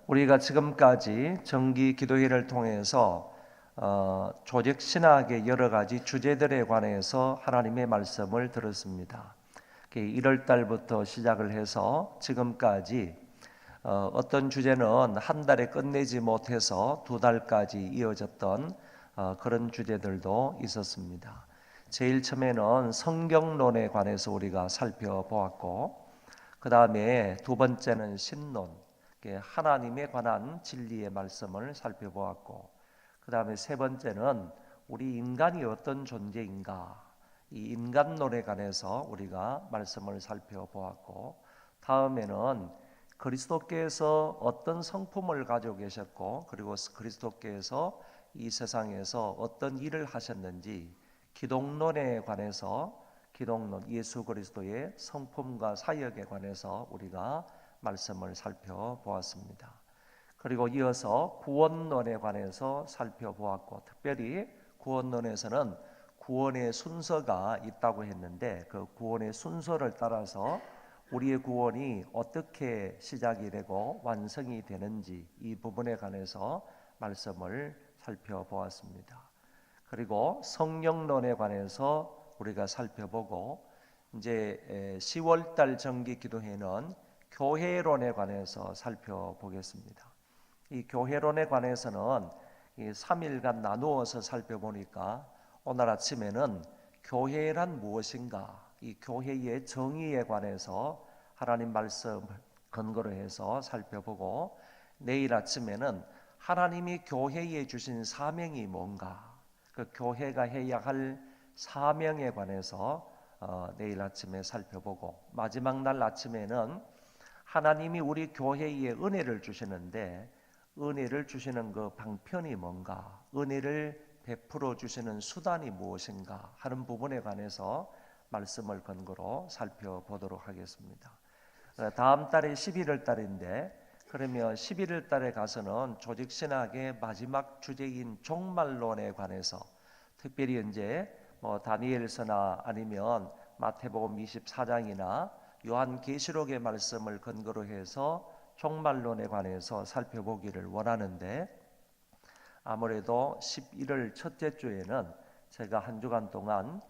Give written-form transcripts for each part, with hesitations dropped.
우리가 지금까지 정기 기도회를 통해서 조직 신학의 여러 가지 주제들에 관해서 하나님의 말씀을 들었습니다. 1월 달부터 시작을 해서 지금까지 어떤 주제는 한 달에 끝내지 못해서 2달까지 이어졌던 그런 주제들도 있었습니다. 제일 처음에는 성경론에 관해서 우리가 살펴보았고, 그 다음에 두 번째는 신론, 하나님에 관한 진리의 말씀을 살펴보았고, 그 다음에 세 번째는 우리 인간이 어떤 존재인가, 이 인간론에 관해서 우리가 말씀을 살펴보았고, 다음에는 그리스도께서 어떤 성품을 가지고 계셨고, 그리고 그리스도께서 이 세상에서 어떤 일을 하셨는지, 기독론에 관해서 기독론, 예수 그리스도의 성품과 사역에 관해서 우리가 말씀을 살펴보았습니다. 그리고 이어서 구원론에 관해서 살펴보았고, 특별히 구원론에서는 구원의 순서가 있다고 했는데, 그 구원의 순서를 따라서 우리의 구원이 어떻게 시작이 되고 완성이 되는지, 이 부분에 관해서 말씀을 살펴보았습니다. 그리고 성령론에 관해서 우리가 살펴보고, 이제 10월 달 정기 기도회는 교회론에 관해서 살펴보겠습니다. 이 교회론에 관해서는 이 3일간 나누어서 살펴보니까, 오늘 아침에는 교회란 무엇인가, 이 교회의 정의에 관해서 하나님 말씀 근거로 해서 살펴보고, 내일 아침에는 하나님이 교회에 주신 사명이 뭔가, 그 교회가 해야 할 사명에 관해서 내일 아침에 살펴보고, 마지막 날 아침에는 하나님이 우리 교회에 은혜를 주시는데, 은혜를 주시는 그 방편이 뭔가, 은혜를 베풀어 주시는 수단이 무엇인가 하는 부분에 관해서 말씀을 근거로 살펴보도록 하겠습니다. 다음 달이 11월 달인데, 그러면 11월 달에 가서는 조직신학의 마지막 주제인 종말론에 관해서, 특별히 이제 다니엘서나 아니면 마태복음 24장이나 요한계시록의 말씀을 근거로 해서 종말론에 관해서 살펴보기를 원하는데, 아무래도 11월 첫째 주에는 제가 한 주간 동안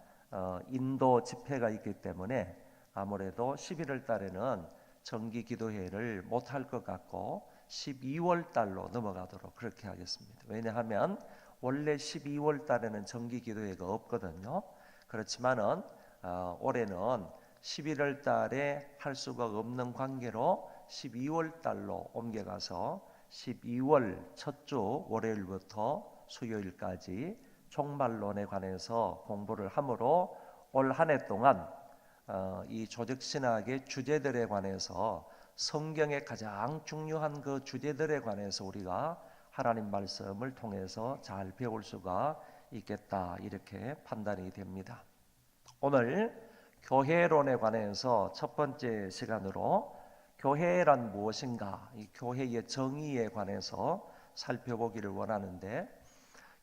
인도 집회가 있기 때문에 아무래도 11월 달에는 정기 기도회를 못할 것 같고 12월 달로 넘어가도록 그렇게 하겠습니다. 왜냐하면 원래 12월 달에는 정기 기도회가 없거든요. 그렇지만은 올해는 11월 달에 할 수가 없는 관계로 12월 달로 옮겨가서 12월 첫 주 월요일부터 수요일까지 종말론에 관해서 공부를 함으로 올 한 해 동안 이 조직신학의 주제들에 관해서, 성경의 가장 중요한 그 주제들에 관해서 우리가 하나님 말씀을 통해서 잘 배울 수가 있겠다, 이렇게 판단이 됩니다. 오늘 교회론에 관해서 첫 번째 시간으로 교회란 무엇인가, 이 교회의 정의에 관해서 살펴보기를 원하는데,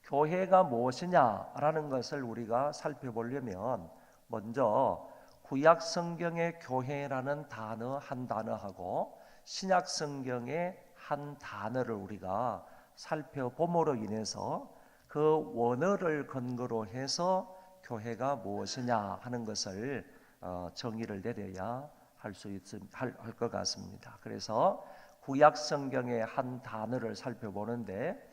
교회가 무엇이냐라는 것을 우리가 살펴보려면 먼저 구약 성경의 교회라는 단어 한 단어하고 신약 성경의 한 단어를 우리가 살펴봄으로 인해서 그 원어를 근거로 해서 교회가 무엇이냐 하는 것을 정의를 내려야 할 것 같습니다. 그래서 구약 성경의 한 단어를 살펴보는데,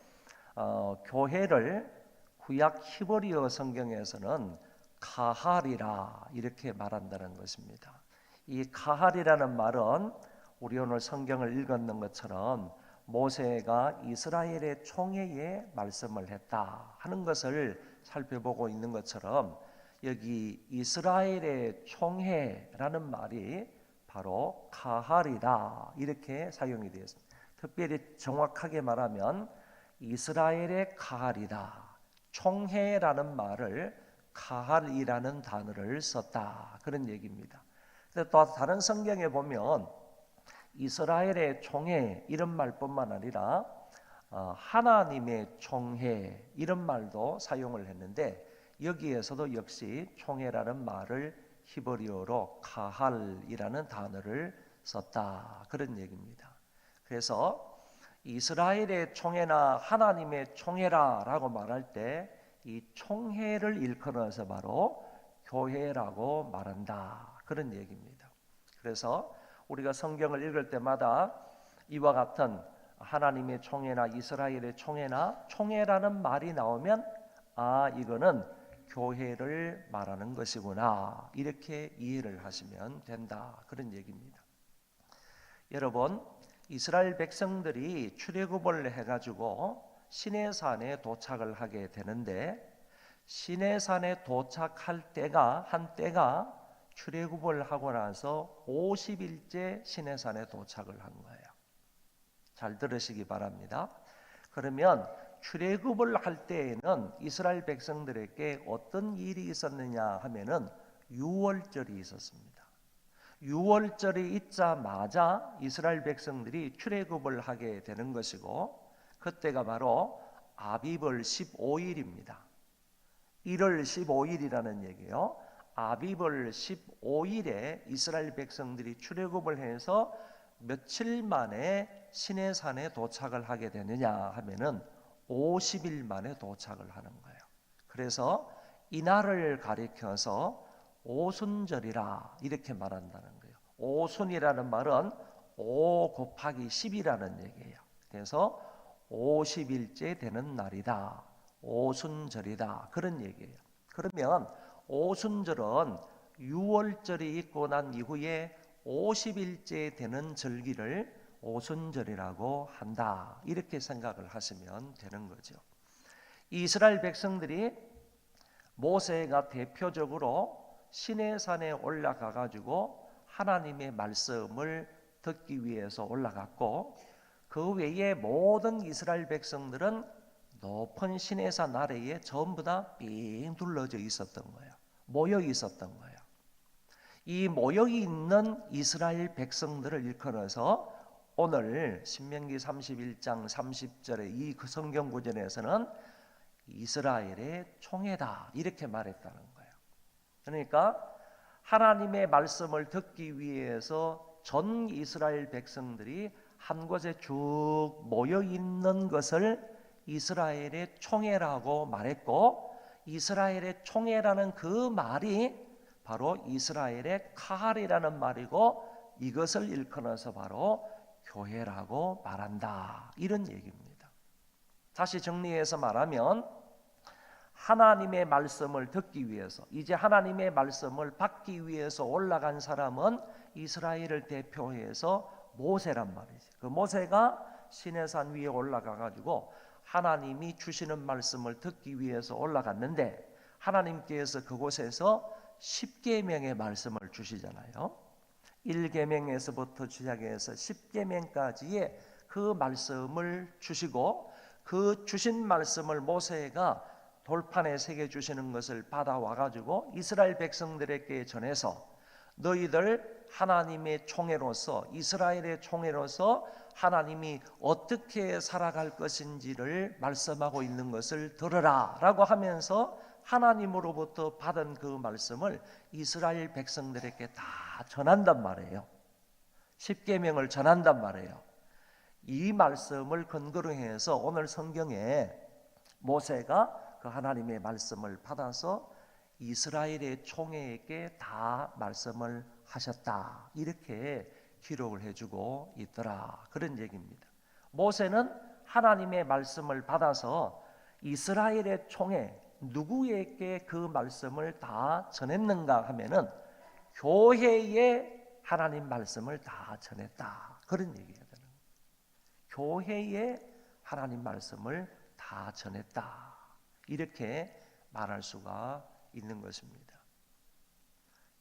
교회를 구약 히브리어 성경에서는 카할이라 이렇게 말한다는 것입니다. 이 카할이라는 말은 우리 오늘 성경을 읽었는 것처럼 모세가 이스라엘의 총회에 말씀을 했다 하는 것을 살펴보고 있는 것처럼, 여기 이스라엘의 총회라는 말이 바로 카할이다 이렇게 사용이 되었습니다. 특별히 정확하게 말하면 이스라엘의 카할이다, 총회라는 말을 카할이라는 단어를 썼다, 그런 얘기입니다. 또 다른 성경에 보면 이스라엘의 총회 이런 말뿐만 아니라 하나님의 총회 이런 말도 사용을 했는데, 여기에서도 역시 총회라는 말을 히브리어로 카할이라는 단어를 썼다, 그런 얘기입니다. 그래서 이스라엘의 총회나 하나님의 총회라라고 말할 때 이 총회를 일컬어서 바로 교회라고 말한다, 그런 얘기입니다. 그래서 우리가 성경을 읽을 때마다 이와 같은 하나님의 총회나 이스라엘의 총회나 총회라는 말이 나오면 이거는 교회를 말하는 것이구나, 이렇게 이해를 하시면 된다, 그런 얘기입니다. 여러분, 이스라엘 백성들이 출애굽을 해가지고 시내산에 도착을 하게 되는데, 시내산에 도착할 때가 한때가 출애굽을 하고 나서 50일째 시내산에 도착을 한 거예요. 잘 들으시기 바랍니다. 그러면 출애굽을 할 때에는 이스라엘 백성들에게 어떤 일이 있었느냐 하면은 유월절이 있었습니다. 유월절이 있자마자 이스라엘 백성들이 출애굽을 하게 되는 것이고, 그때가 바로 아비벌 15일입니다. 1월 15일이라는 얘기예요. 아비벌 15일에 이스라엘 백성들이 출애굽을 해서 며칠 만에 시내산에 도착을 하게 되느냐 하면은 50일 만에 도착을 하는 거예요. 그래서 이날을 가리켜서 오순절이라 이렇게 말한다는 거예요. 오순이라는 말은 5 곱하기 10이라는 얘기예요. 그래서 50일째 되는 날이다, 오순절이다, 그런 얘기예요. 그러면 오순절은 유월절이 있고 난 이후에 50일째 되는 절기를 오순절이라고 한다, 이렇게 생각을 하시면 되는 거죠. 이스라엘 백성들이 모세가 대표적으로 시내산에 올라가 가지고 하나님의 말씀을 듣기 위해서 올라갔고, 그 외에 모든 이스라엘 백성들은 높은 시내산 아래에 전부 다 삥 둘러져 있었던 거예요. 모여 있었던 거예요. 이 모여 있는 이스라엘 백성들을 일컬어서 오늘 신명기 31장 30절의 이 성경 구절에서는 이스라엘의 총회다, 이렇게 말했다는 거예요. 그러니까 하나님의 말씀을 듣기 위해서 전 이스라엘 백성들이 한 곳에 쭉 모여 있는 것을 이스라엘의 총회라고 말했고, 이스라엘의 총회라는 그 말이 바로 이스라엘의 카할이라는 말이고, 이것을 일컬어서 바로 교회라고 말한다, 이런 얘기입니다. 다시 정리해서 말하면 하나님의 말씀을 듣기 위해서, 이제 하나님의 말씀을 받기 위해서 올라간 사람은 이스라엘을 대표해서 모세란 말이지. 그 모세가 시내산 위에 올라가 가지고 하나님이 주시는 말씀을 듣기 위해서 올라갔는데, 하나님께서 그곳에서 10계명의 말씀을 주시잖아요. 1계명에서부터 시작해서 10계명까지의 그 말씀을 주시고, 그 주신 말씀을 모세가 돌판에 새겨 주시는 것을 받아와 가지고 이스라엘 백성들에게 전해서, 너희들 하나님의 총회로서, 이스라엘의 총회로서 하나님이 어떻게 살아갈 것인지를 말씀하고 있는 것을 들으라 라고 하면서 하나님으로부터 받은 그 말씀을 이스라엘 백성들에게 다 전한단 말이에요. 10계명을 전한단 말이에요. 이 말씀을 근거로 해서 오늘 성경에 모세가 그 하나님의 말씀을 받아서 이스라엘의 총회에게 다 말씀을 하셨다, 이렇게 기록을 해주고 있더라, 그런 얘기입니다. 모세는 하나님의 말씀을 받아서 이스라엘의 총회, 누구에게 그 말씀을 다 전했는가 하면은 교회에 하나님 말씀을 다 전했다, 그런 얘기가 되는 거예요. 교회에 하나님 말씀을 다 전했다, 이렇게 말할 수가 있는 것입니다.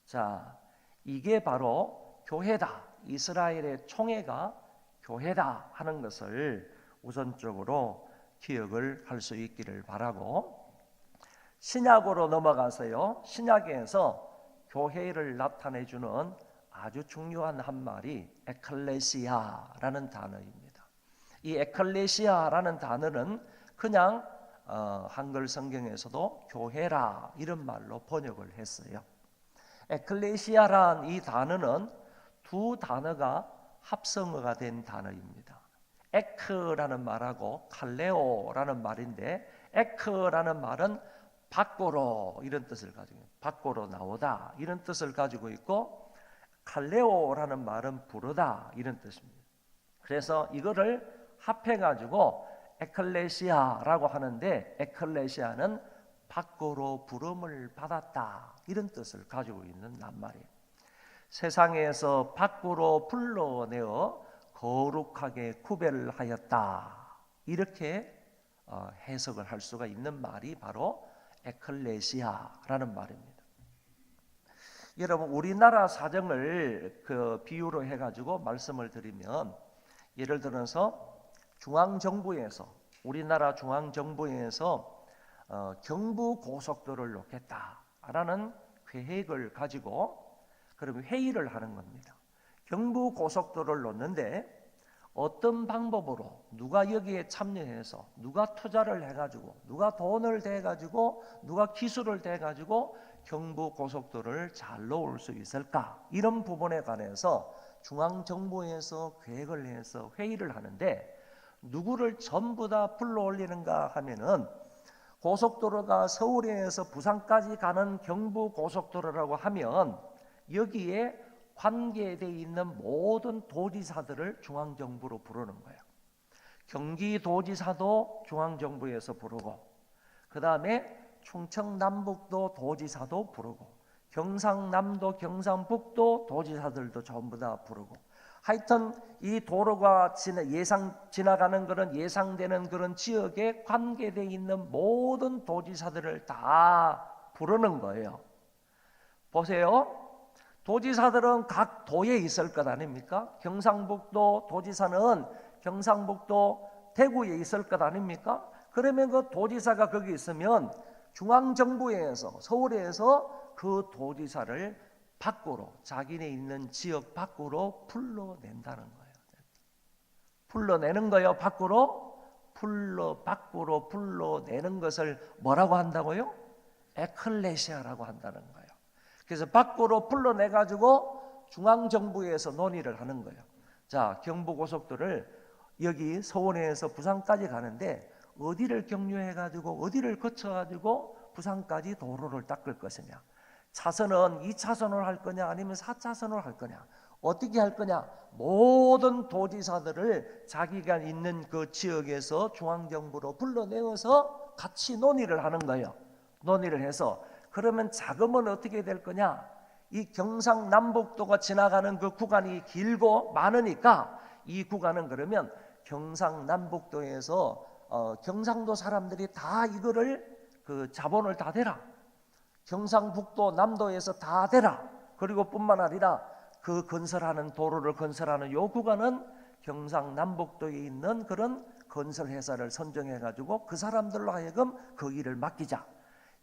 자, 이게 바로 교회다, 이스라엘의 총회가 교회다 하는 것을 우선적으로 기억을 할 수 있기를 바라고, 신약으로 넘어가서요, 신약에서 교회를 나타내주는 아주 중요한 한 말이 에클레시아라는 단어입니다. 이 에클레시아라는 단어는 그냥 한글 성경에서도 교회라 이런 말로 번역을 했어요. 에클레시아란 이 단어는 두 단어가 합성어가 된 단어입니다. 에크라는 말하고 칼레오라는 말인데, 에크라는 말은 밖으로 이런 뜻을 가지고 있고, 밖으로 나오다 이런 뜻을 가지고 있고, 칼레오라는 말은 부르다 이런 뜻입니다. 그래서 이거를 합해가지고 에클레시아라고 하는데, 에클레시아는 밖으로 부름을 받았다 이런 뜻을 가지고 있는 낱말이에요. 세상에서 밖으로 불러내어 거룩하게 구별하였다, 이렇게 해석을 할 수가 있는 말이 바로 에클레시아라는 말입니다. 여러분, 우리나라 사정을 그 비유로 해가지고 말씀을 드리면, 예를 들어서 중앙정부에서, 우리나라 중앙정부에서 경부고속도로를 놓겠다라는 계획을 가지고 그러면 회의를 하는 겁니다. 경부고속도로를 놓는데 어떤 방법으로, 누가 여기에 참여해서, 누가 투자를 해가지고, 누가 돈을 대가지고, 누가 기술을 대가지고 경부고속도로를 잘 놓을 수 있을까, 이런 부분에 관해서 중앙정부에서 계획을 해서 회의를 하는데, 누구를 전부 다 불러올리는가 하면은, 고속도로가 서울에서 부산까지 가는 경부고속도로라고 하면 여기에 관계되어 있는 모든 도지사들을 중앙정부로 부르는 거예요. 경기도지사도 중앙정부에서 부르고, 그 다음에 충청남북도 도지사도 부르고, 경상남도 경상북도 도지사들도 전부 다 부르고, 하여튼 이 도로가 지나가는 그런 예상되는 그런 지역에 관계되어 있는 모든 도지사들을 다 부르는 거예요. 보세요. 도지사들은 각 도에 있을 것 아닙니까? 경상북도 도지사는 경상북도 대구에 있을 것 아닙니까? 그러면 그 도지사가 거기 있으면 중앙정부에서, 서울에서 그 도지사를 밖으로, 자기네 있는 지역 밖으로 불러낸다는 거예요. 불러내는 거예요. 밖으로 불러내는 것을 뭐라고 한다고요? 에클레시아라고 한다는 거예요. 그래서 밖으로 불러내가지고 중앙정부에서 논의를 하는 거예요. 자, 경부고속도로를 여기 서울에서 부산까지 가는데 어디를 경유해가지고, 어디를 거쳐가지고 부산까지 도로를 닦을 것이냐, 차선은 2차선으로 할 거냐 아니면 4차선으로 할 거냐, 어떻게 할 거냐, 모든 도지사들을 자기가 있는 그 지역에서 중앙정부로 불러내어서 같이 논의를 하는 거예요. 논의를 해서, 그러면 자금은 어떻게 될 거냐, 이 경상남북도가 지나가는 그 구간이 길고 많으니까 이 구간은 그러면 경상남북도에서 경상도 사람들이 다 이거를 그 자본을 다 대라, 경상북도 남도에서 다 대라. 그리고 뿐만 아니라 그 건설하는, 도로를 건설하는 요 구간은 경상남북도에 있는 그런 건설회사를 선정해가지고 그 사람들로 하여금 그 일을 맡기자.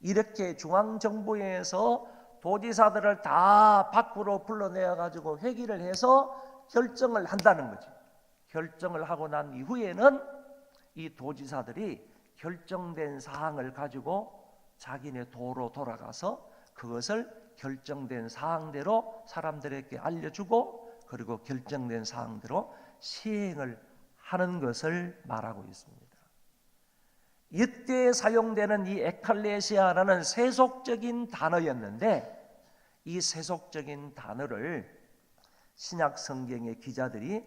이렇게 중앙정부에서 도지사들을 다 밖으로 불러내어가지고 회의를 해서 결정을 한다는 거지. 결정을 하고 난 이후에는 이 도지사들이 결정된 사항을 가지고 자기네 도로 돌아가서 그것을 결정된 사항대로 사람들에게 알려주고, 그리고 결정된 사항대로 시행을 하는 것을 말하고 있습니다. 이때 사용되는 이 에클레시아라는 세속적인 단어였는데, 이 세속적인 단어를 신약 성경의 기자들이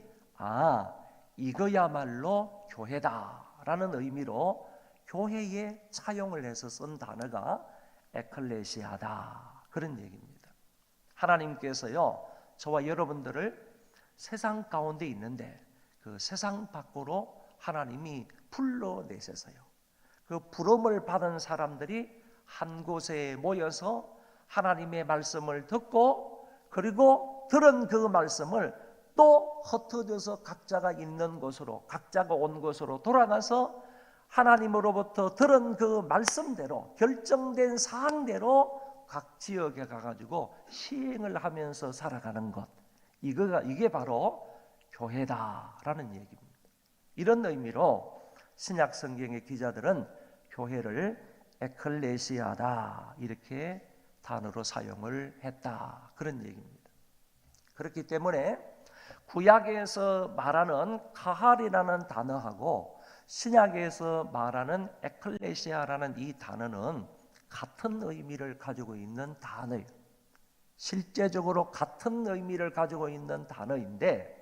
이거야말로 교회다라는 의미로 교회에 차용을 해서 쓴 단어가 에클레시아다, 그런 얘기입니다. 하나님께서요, 저와 여러분들을 세상 가운데 있는데 그 세상 밖으로 하나님이 불러내셔서요, 그 부름을 받은 사람들이 한 곳에 모여서 하나님의 말씀을 듣고, 그리고 들은 그 말씀을 또 흩어져서 각자가 있는 곳으로, 각자가 온 곳으로 돌아가서 하나님으로부터 들은 그 말씀대로, 결정된 사항대로 각 지역에 가가지고 시행을 하면서 살아가는 것, 이게 바로 교회다라는 얘기입니다. 이런 의미로 신약 성경의 기자들은 교회를 에클레시아다, 이렇게 단어로 사용을 했다, 그런 얘기입니다. 그렇기 때문에 구약에서 말하는 카할이라는 단어하고 신약에서 말하는 에클레시아라는 이 단어는 같은 의미를 가지고 있는 단어예요. 실제적으로 같은 의미를 가지고 있는 단어인데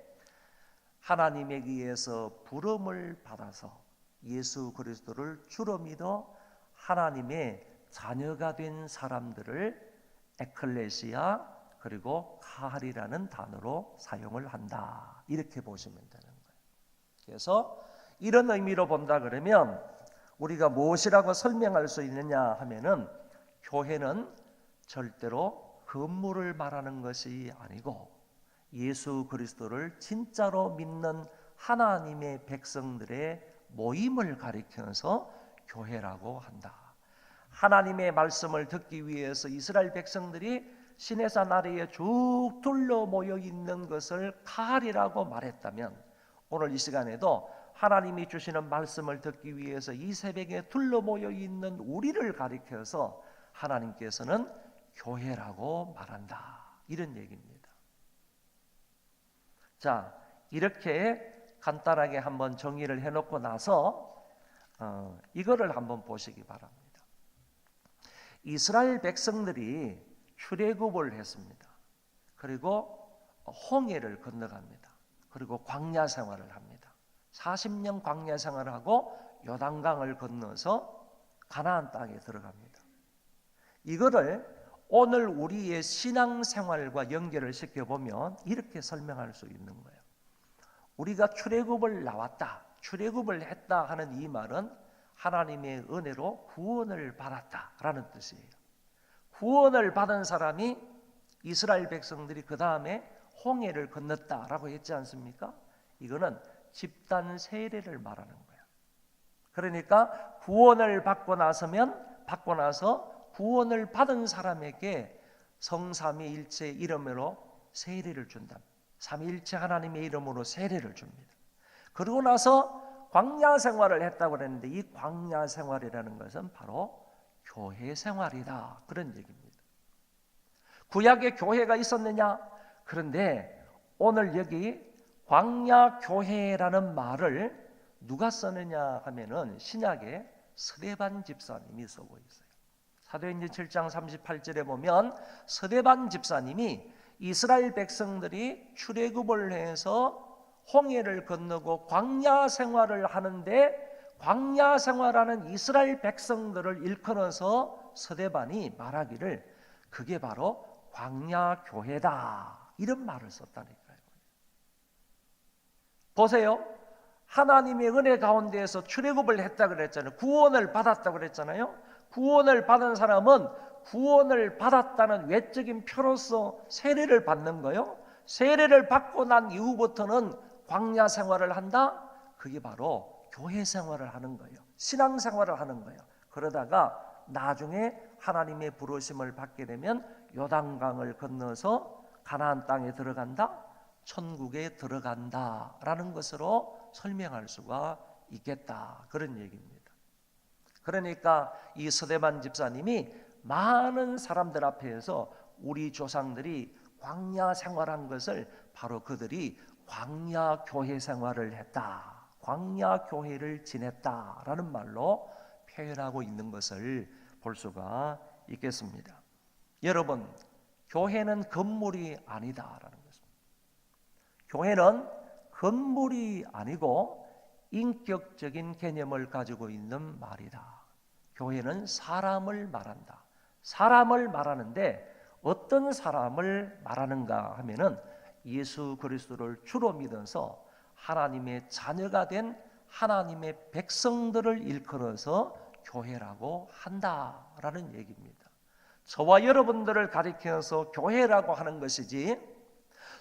하나님에 의해서 부름을 받아서 예수 그리스도를 주로 믿어 하나님의 자녀가 된 사람들을 에클레시아 그리고 카할이라는 단어로 사용을 한다. 이렇게 보시면 되는 거예요. 그래서 이런 의미로 본다 그러면 우리가 무엇이라고 설명할 수 있느냐 하면은 교회는 절대로 건물을 말하는 것이 아니고 예수 그리스도를 진짜로 믿는 하나님의 백성들의 모임을 가리켜서 교회라고 한다. 하나님의 말씀을 듣기 위해서 이스라엘 백성들이 시내산 아래에 쭉 둘러 모여 있는 것을 카할이라고 말했다면 오늘 이 시간에도 하나님이 주시는 말씀을 듣기 위해서 이 새벽에 둘러 모여 있는 우리를 가리켜서 하나님께서는 교회라고 말한다. 이런 얘기입니다. 자, 이렇게 간단하게 한번 정의를 해놓고 나서 이거를 한번 보시기 바랍니다. 이스라엘 백성들이 출애굽을 했습니다. 그리고 홍해를 건너갑니다. 그리고 광야 생활을 합니다. 40년 광야 생활을 하고 요단강을 건너서 가나안 땅에 들어갑니다. 이거를 오늘 우리의 신앙생활과 연결을 시켜보면 이렇게 설명할 수 있는 거예요. 우리가 출애굽을 나왔다, 출애굽을 했다 하는 이 말은 하나님의 은혜로 구원을 받았다라는 뜻이에요. 구원을 받은 사람이 이스라엘 백성들이 그 다음에 홍해를 건넜다라고 했지 않습니까? 이거는 집단 세례를 말하는 거예요. 그러니까 구원을 받고 나서 구원을 받은 사람에게 성삼위일체 이름으로 세례를 준다. 삼위일체 하나님의 이름으로 세례를 줍니다. 그러고 나서 광야 생활을 했다고 그랬는데 이 광야 생활이라는 것은 바로 교회 생활이다. 그런 얘기입니다. 구약에 교회가 있었느냐? 그런데 오늘 여기 광야 교회라는 말을 누가 쓰느냐 하면은 신약에 스데반 집사님이 쓰고 있어요. 사도행전 7장 38절에 보면 스데반 집사님이 이스라엘 백성들이 출애굽을 해서 홍해를 건너고 광야 생활을 하는데 광야 생활하는 이스라엘 백성들을 일컬어서 스데반이 말하기를 그게 바로 광야 교회다. 이런 말을 썼다니까요. 보세요. 하나님의 은혜 가운데에서 출애굽을 했다 그랬잖아요. 구원을 받았다 그랬잖아요. 구원을 받은 사람은 구원을 받았다는 외적인 표로서 세례를 받는 거예요. 세례를 받고 난 이후부터는 광야 생활을 한다? 그게 바로 교회 생활을 하는 거예요. 신앙 생활을 하는 거예요. 그러다가 나중에 하나님의 부르심을 받게 되면 요단강을 건너서 가나안 땅에 들어간다? 천국에 들어간다라는 것으로 설명할 수가 있겠다. 그런 얘기입니다. 그러니까 이 스데반 집사님이 많은 사람들 앞에서 우리 조상들이 광야 생활한 것을 바로 그들이 광야 교회 생활을 했다. 광야 교회를 지냈다라는 말로 표현하고 있는 것을 볼 수가 있겠습니다. 여러분, 교회는 건물이 아니다라는 것입니다. 교회는 건물이 아니고 인격적인 개념을 가지고 있는 말이다. 교회는 사람을 말한다. 사람을 말하는데 어떤 사람을 말하는가 하면은 예수 그리스도를 주로 믿어서 하나님의 자녀가 된 하나님의 백성들을 일컬어서 교회라고 한다라는 얘기입니다. 저와 여러분들을 가리켜서 교회라고 하는 것이지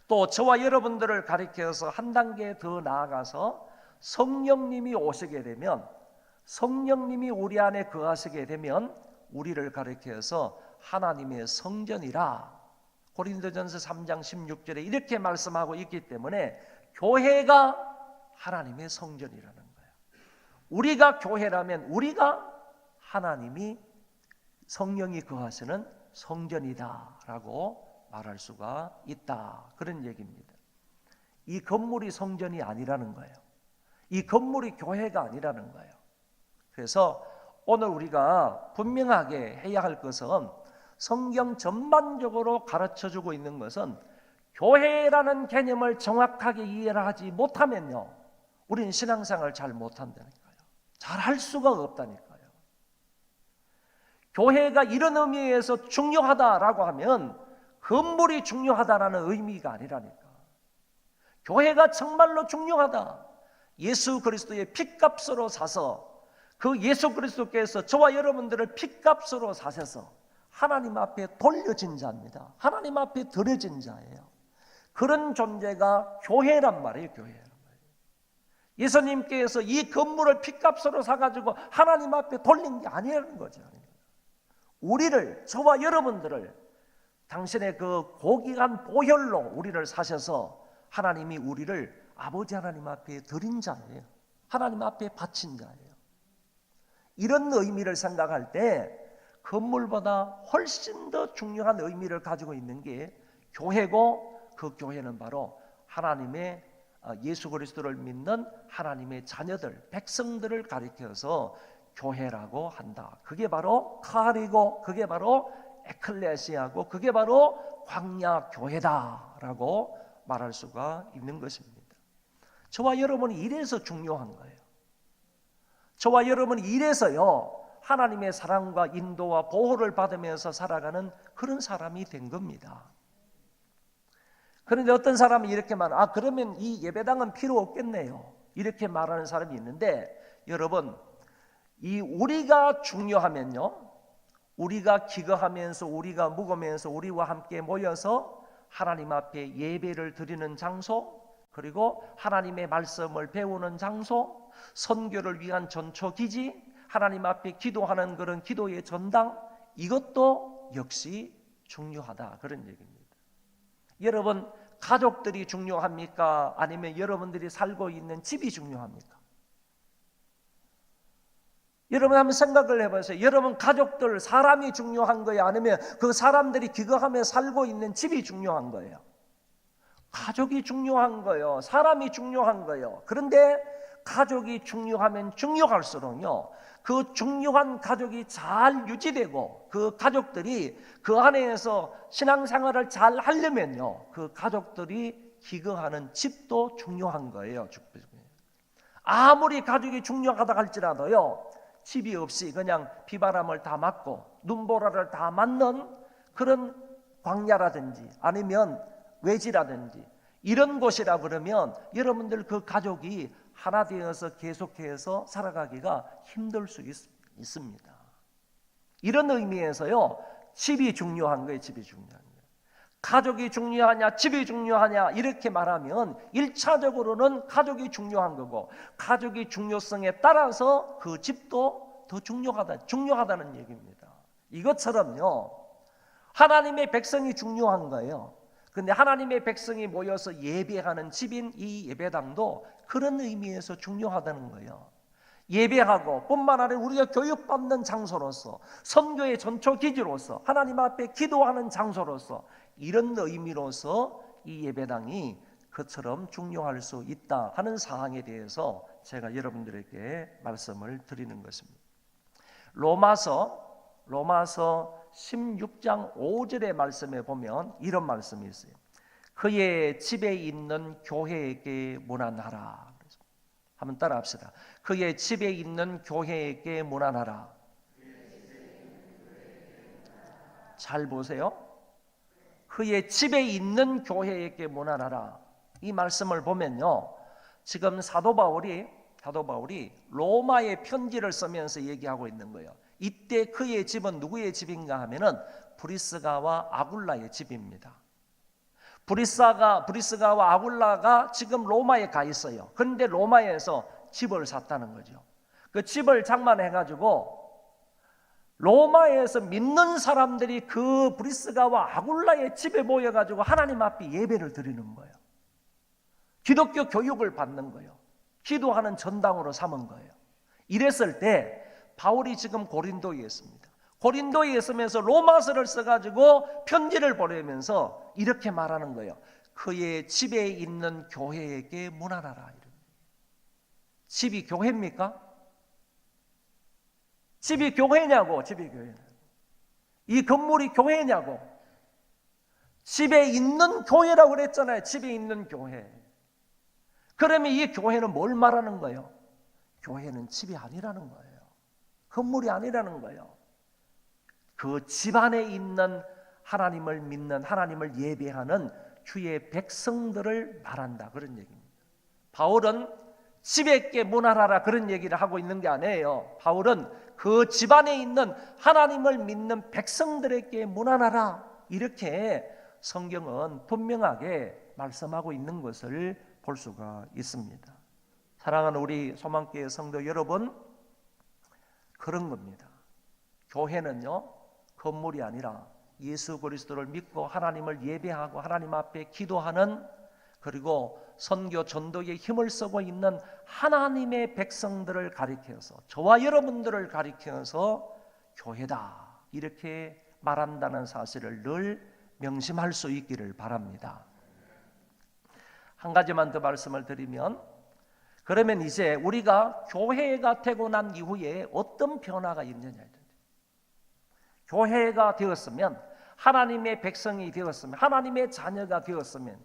또 저와 여러분들을 가리켜서 한 단계 더 나아가서 성령님이 오시게 되면 성령님이 우리 안에 거하시게 되면 우리를 가리켜서 하나님의 성전이라 고린도전서 3장 16절에 이렇게 말씀하고 있기 때문에 교회가 하나님의 성전이라는 거예요. 우리가 교회라면 우리가 하나님이 성령이 거하시는 성전이다라고 말할 수가 있다. 그런 얘기입니다. 이 건물이 성전이 아니라는 거예요. 이 건물이 교회가 아니라는 거예요. 그래서 오늘 우리가 분명하게 해야 할 것은 성경 전반적으로 가르쳐주고 있는 것은 교회라는 개념을 정확하게 이해를 하지 못하면요, 우리는 신앙생활을 잘 못한다니까요. 잘 할 수가 없다니까요. 교회가 이런 의미에서 중요하다라고 하면 건물이 중요하다라는 의미가 아니라니까. 교회가 정말로 중요하다. 예수 그리스도의 핏값으로 사서 그 예수 그리스도께서 저와 여러분들을 핏값으로 사셔서 하나님 앞에 돌려진 자입니다. 하나님 앞에 드려진 자예요. 그런 존재가 교회란 말이에요. 교회란 말이에요. 예수님께서 이 건물을 핏값으로 사가지고 하나님 앞에 돌린 게 아니라는 거죠. 우리를, 저와 여러분들을 당신의 그 고귀한 보혈로 우리를 사셔서 하나님이 우리를 아버지 하나님 앞에 드린 자예요. 하나님 앞에 바친 자예요. 이런 의미를 생각할 때 건물보다 훨씬 더 중요한 의미를 가지고 있는 게 교회고, 그 교회는 바로 하나님의 예수 그리스도를 믿는 하나님의 자녀들, 백성들을 가리켜서 교회라고 한다. 그게 바로 카리고, 그게 바로 에클레시아고, 그게 바로 광야 교회다라고 말할 수가 있는 것입니다. 저와 여러분이 이래서 중요한 거예요. 저와 여러분이 이래서요, 하나님의 사랑과 인도와 보호를 받으면서 살아가는 그런 사람이 된 겁니다. 그런데 어떤 사람이 이렇게 말하면, 그러면 이 예배당은 필요 없겠네요, 이렇게 말하는 사람이 있는데, 여러분, 이 우리가 중요하면요, 우리가 기거하면서, 우리가 묵으면서 우리와 함께 모여서 하나님 앞에 예배를 드리는 장소, 그리고 하나님의 말씀을 배우는 장소, 선교를 위한 전초기지, 하나님 앞에 기도하는 그런 기도의 전당, 이것도 역시 중요하다, 그런 얘기입니다. 여러분, 가족들이 중요합니까? 아니면 여러분들이 살고 있는 집이 중요합니까? 여러분 한번 생각을 해보세요. 여러분 가족들, 사람이 중요한 거예요? 아니면 그 사람들이 기거하며 살고 있는 집이 중요한 거예요? 가족이 중요한 거예요. 사람이 중요한 거예요. 그런데 가족이 중요하면 중요할수록요, 그 중요한 가족이 잘 유지되고 그 가족들이 그 안에서 신앙생활을 잘 하려면요, 그 가족들이 기거하는 집도 중요한 거예요. 아무리 가족이 중요하다 할지라도요, 집이 없이 그냥 비바람을 다 맞고 눈보라를 다 맞는 그런 광야라든지 아니면 외지라든지 이런 곳이라 그러면 여러분들 그 가족이 하나 되어서 계속해서 살아가기가 힘들 수 있습니다. 이런 의미에서요, 집이 중요한 거예요. 집이 중요한 거예요. 가족이 중요하냐, 집이 중요하냐 이렇게 말하면 1차적으로는 가족이 중요한 거고, 가족이 중요성에 따라서 그 집도 더 중요하다는 얘기입니다. 이것처럼요, 하나님의 백성이 중요한 거예요. 근데 하나님의 백성이 모여서 예배하는 집인 이 예배당도 그런 의미에서 중요하다는 거예요. 예배하고 뿐만 아니라 우리가 교육받는 장소로서, 선교의 전초기지로서, 하나님 앞에 기도하는 장소로서, 이런 의미로서 이 예배당이 그처럼 중요할 수 있다 하는 사항에 대해서 제가 여러분들에게 말씀을 드리는 것입니다. 로마서 16장 5절의 말씀에 보면 이런 말씀이 있어요. 그의 집에 있는 교회에게 문안하라. 한번 따라 합시다. 그의 집에 있는 교회에게 문안하라. 잘 보세요. 그의 집에 있는 교회에게 문안하라. 이 말씀을 보면요, 지금 사도 바울이 로마의 편지를 쓰면서 얘기하고 있는 거예요. 이때 그의 집은 누구의 집인가 하면은 브리스가와 아굴라의 집입니다. 브리스가와 아굴라가 지금 로마에 가 있어요. 그런데 로마에서 집을 샀다는 거죠. 그 집을 장만해가지고 로마에서 믿는 사람들이 그 브리스가와 아굴라의 집에 모여가지고 하나님 앞에 예배를 드리는 거예요. 기독교 교육을 받는 거예요. 기도하는 전당으로 삼은 거예요. 이랬을 때 바울이 지금 고린도에 있습니다. 고린도에 있으면서 로마서를 써가지고 편지를 보내면서 이렇게 말하는 거예요. 그의 집에 있는 교회에게 문안하라. 집이 교회입니까? 집이 교회냐고. 집이 교회냐고. 이 건물이 교회냐고. 집에 있는 교회라고 그랬잖아요. 집에 있는 교회. 그러면 이 교회는 뭘 말하는 거예요? 교회는 집이 아니라는 거예요. 건물이 아니라는 거예요. 그 집 안에 있는 하나님을 믿는, 하나님을 예배하는 주의 백성들을 말한다, 그런 얘기입니다. 바울은 집에게 문안하라 그런 얘기를 하고 있는 게 아니에요. 바울은 그 집 안에 있는 하나님을 믿는 백성들에게 문안하라, 이렇게 성경은 분명하게 말씀하고 있는 것을 볼 수가 있습니다. 사랑하는 우리 소망교회 성도 여러분, 그런 겁니다. 교회는요, 건물이 아니라 예수 그리스도를 믿고 하나님을 예배하고 하나님 앞에 기도하는, 그리고 선교 전도에 힘을 쓰고 있는 하나님의 백성들을 가리켜서, 저와 여러분들을 가리켜서 교회다, 이렇게 말한다는 사실을 늘 명심할 수 있기를 바랍니다. 한 가지만 더 말씀을 드리면, 그러면 이제 우리가 교회가 되고 난 이후에 어떤 변화가 있느냐. 교회가 되었으면, 하나님의 백성이 되었으면, 하나님의 자녀가 되었으면,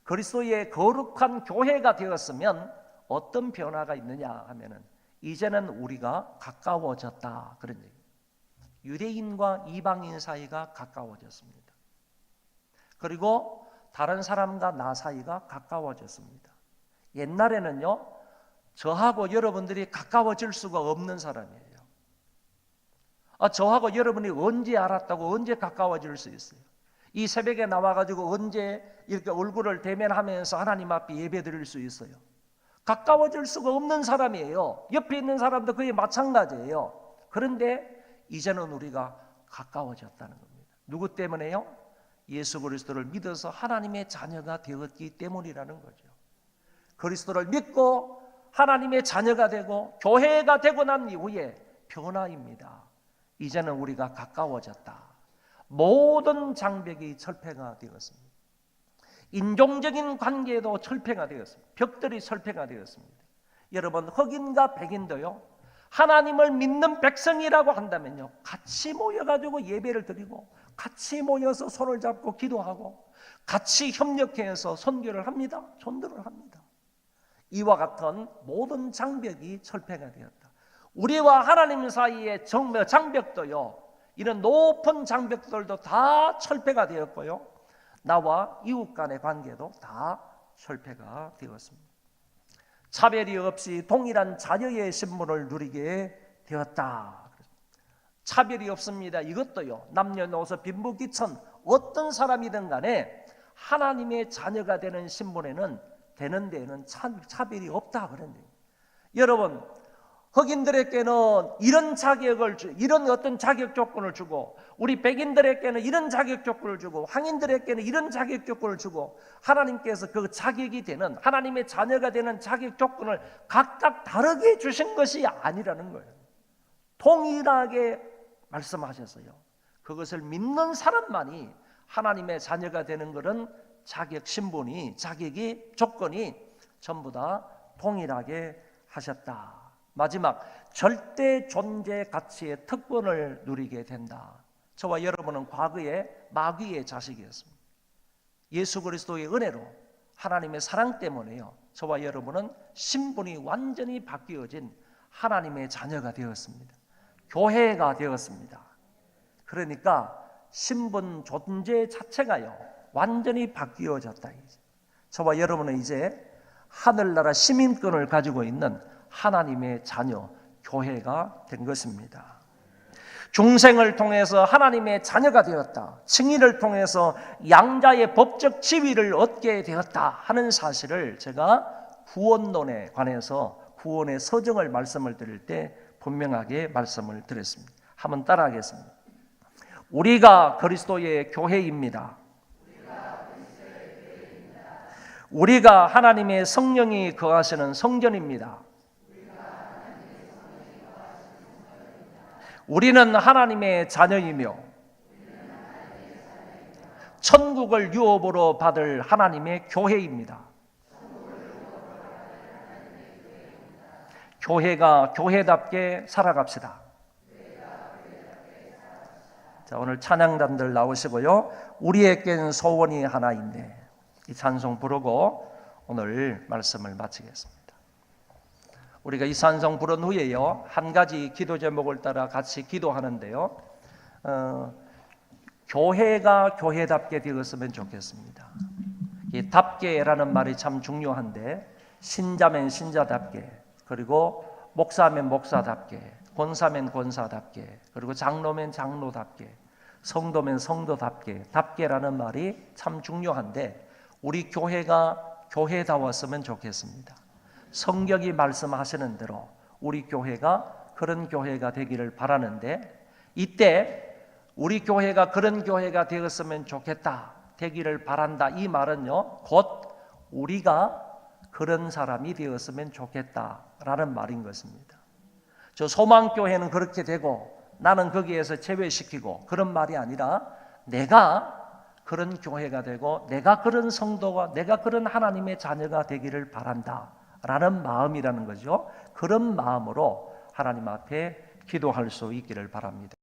그리스도의 거룩한 교회가 되었으면 어떤 변화가 있느냐 하면은, 이제는 우리가 가까워졌다, 그런 얘기예요. 유대인과 이방인 사이가 가까워졌습니다. 그리고 다른 사람과 나 사이가 가까워졌습니다. 옛날에는요, 저하고 여러분들이 가까워질 수가 없는 사람이에요. 저하고 여러분이 언제 알았다고 언제 가까워질 수 있어요? 이 새벽에 나와가지고 언제 이렇게 얼굴을 대면하면서 하나님 앞에 예배 드릴 수 있어요? 가까워질 수가 없는 사람이에요. 옆에 있는 사람도 그게 마찬가지예요. 그런데 이제는 우리가 가까워졌다는 겁니다. 누구 때문에요? 예수 그리스도를 믿어서 하나님의 자녀가 되었기 때문이라는 거죠. 그리스도를 믿고 하나님의 자녀가 되고 교회가 되고 난 이후에 변화입니다. 이제는 우리가 가까워졌다. 모든 장벽이 철폐가 되었습니다. 인종적인 관계도 철폐가 되었습니다. 벽들이 철폐가 되었습니다. 여러분, 흑인과 백인도요, 하나님을 믿는 백성이라고 한다면요, 같이 모여가지고 예배를 드리고, 같이 모여서 손을 잡고 기도하고, 같이 협력해서 선교를 합니다. 전도를 합니다. 이와 같은 모든 장벽이 철폐가 되었다. 우리와 하나님 사이의 장벽도요, 이런 높은 장벽들도 다 철폐가 되었고요, 나와 이웃 간의 관계도 다 철폐가 되었습니다. 차별이 없이 동일한 자녀의 신분을 누리게 되었다. 차별이 없습니다. 이것도요, 남녀노소 빈부귀천 어떤 사람이든 간에 하나님의 자녀가 되는 신분에는, 되는 데에는 차별이 없다, 그런 얘기예요. 여러분, 흑인들에게는 이런 자격을 이런 어떤 자격 조건을 주고, 우리 백인들에게는 이런 자격 조건을 주고, 황인들에게는 이런 자격 조건을 주고, 하나님께서 그 자격이 되는, 하나님의 자녀가 되는 자격 조건을 각각 다르게 주신 것이 아니라는 거예요. 동일하게 말씀하셨어요. 그것을 믿는 사람만이 하나님의 자녀가 되는 것은 자격, 신분이, 자격이, 조건이 전부 다 동일하게 하셨다. 마지막, 절대 존재 가치의 특권을 누리게 된다. 저와 여러분은 과거에 마귀의 자식이었습니다. 예수 그리스도의 은혜로, 하나님의 사랑 때문에요, 저와 여러분은 신분이 완전히 바뀌어진 하나님의 자녀가 되었습니다. 교회가 되었습니다. 그러니까 신분 존재 자체가요, 완전히 바뀌어졌다. 저와 여러분은 이제 하늘나라 시민권을 가지고 있는 하나님의 자녀, 교회가 된 것입니다. 중생을 통해서 하나님의 자녀가 되었다, 증인을 통해서 양자의 법적 지위를 얻게 되었다 하는 사실을 제가 구원론에 관해서, 구원의 서정을 말씀을 드릴 때 분명하게 말씀을 드렸습니다. 한번 따라하겠습니다. 우리가 그리스도의 교회입니다. 우리가 하나님의 성령이 거하시는 성전입니다. 우리는 하나님의 자녀이며 천국을 유업으로 받을 하나님의 교회입니다. 교회가 교회답게 살아갑시다. 자, 오늘 찬양단들 나오시고요. 우리에겐 소원이 하나인데, 이 찬송 부르고 오늘 말씀을 마치겠습니다. 우리가 이 찬송 부른 후에요, 한 가지 기도 제목을 따라 같이 기도하는데요, 교회가 교회답게 되었으면 좋겠습니다. 이 답게라는 말이 참 중요한데, 신자면 신자답게, 그리고 목사면 목사답게, 권사면 권사답게, 그리고 장로면 장로답게, 성도면 성도답게, 답게라는 말이 참 중요한데, 우리 교회가 교회다웠으면 좋겠습니다. 성경이 말씀하시는 대로 우리 교회가 그런 교회가 되기를 바라는데, 이때 우리 교회가 그런 교회가 되었으면 좋겠다, 되기를 바란다, 이 말은요, 곧 우리가 그런 사람이 되었으면 좋겠다라는 말인 것입니다. 저 소망교회는 그렇게 되고 나는 거기에서 제외시키고 그런 말이 아니라, 내가 그런 교회가 되고 내가 그런 성도가, 내가 그런 하나님의 자녀가 되기를 바란다라는 마음이라는 거죠. 그런 마음으로 하나님 앞에 기도할 수 있기를 바랍니다.